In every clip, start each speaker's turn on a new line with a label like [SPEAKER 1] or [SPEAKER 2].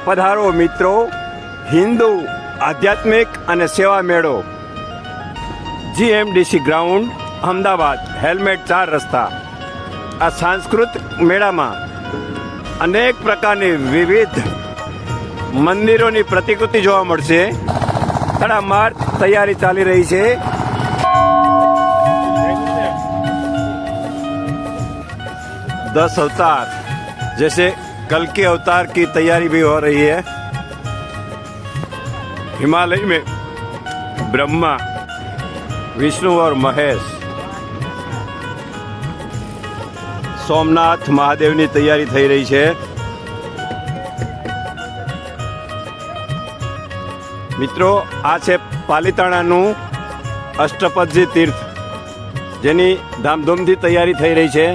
[SPEAKER 1] પધારો મિત્રો, હિન્દુ આધ્યાત્મિક અને સેવા મેળો, GMDC ગ્રાઉન્ડ, અમદાવાદ, હેલ્મેટ 4 રસ્તા. આ સાંસ્કૃતિક મેળામાં અનેક પ્રકારની વિવિધ મંદિરોની પ્રતિકૃતિ જોવા મળશે. તડામાર તૈયારી ચાલી રહી છે. दस अवतार जैसे कल के अवतार की तैयारी भी हो रही है. हिमालय में ब्रह्मा, विष्णु और महेश, सोमनाथ महादेवની તૈયારી થઈ રહી છે. મિત્રો, આ છે પાલિતાણાનું અષ્ટપદજી તીર્થ, જેની ધામધૂમથી તૈયારી થઈ રહી છે.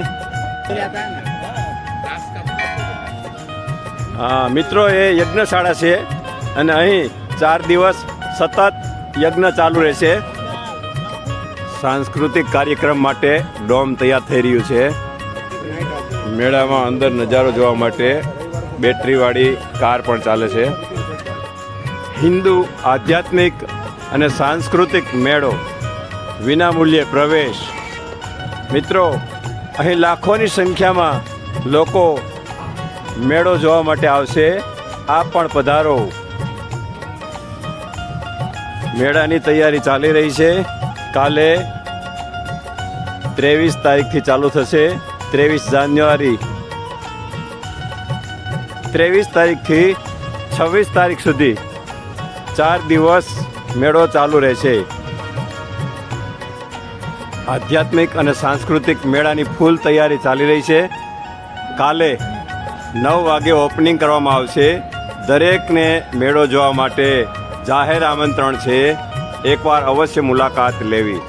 [SPEAKER 1] મિત્રો, એ યજ્ઞશાળા છે અને અહીં 4 દિવસ સતત યજ્ઞ ચાલુ રહેશે. સાંસ્કૃતિક કાર્યક્રમ માટે ડોમ તૈયાર થઈ રહ્યું છે. મેળામાં અંદર નજારો જોવા માટે બેટરીવાળી કાર પણ ચાલે છે. હિન્દુ આધ્યાત્મિક અને સાંસ્કૃતિક મેળો, વિનામૂલ્યે પ્રવેશ. મિત્રો, અહીં લાખોની સંખ્યામાં લોકો મેળો જોવા માટે આવશે. આપ પણ પધારો. મેળાની તૈયારી ચાલી રહી છે. કાલે 23 તારીખથી ચાલુ થશે. 23 જાન્યુઆરી, 23 તારીખથી 26 તારીખ સુધી 4 દિવસ મેળો ચાલુ રહેશે. આધ્યાત્મિક અને સાંસ્કૃતિક મેળાની ફૂલ તૈયારી ચાલી રહી છે. કાલે 9 વાગે ઓપનિંગ કરવામાં આવશે. દરેકને મેળો જોવા માટે જાહેર આમંત્રણ છે. એકવાર અવશ્ય મુલાકાત લેવી.